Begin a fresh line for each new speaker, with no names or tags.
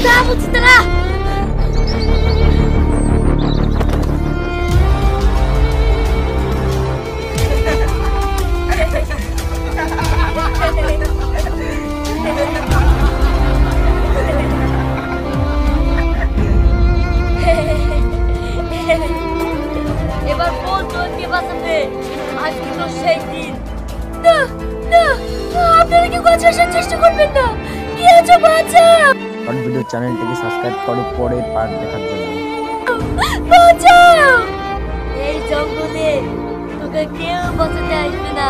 তা বলছি তারা এবার বল তোর কে বাঁচাবে আজকে তো সেই দিন না না আপনারা কি বাঁচার চেষ্টা করবেন না কি আছে বাঁচা
হট ভিডিও চ্যানেলটিকে সাবস্ক্রাইব করো পরের পার্ট দেখার জন্য।
বাঁচাও এই জঙ্গলে তোকে কেউ বাঁচাতে আসবে না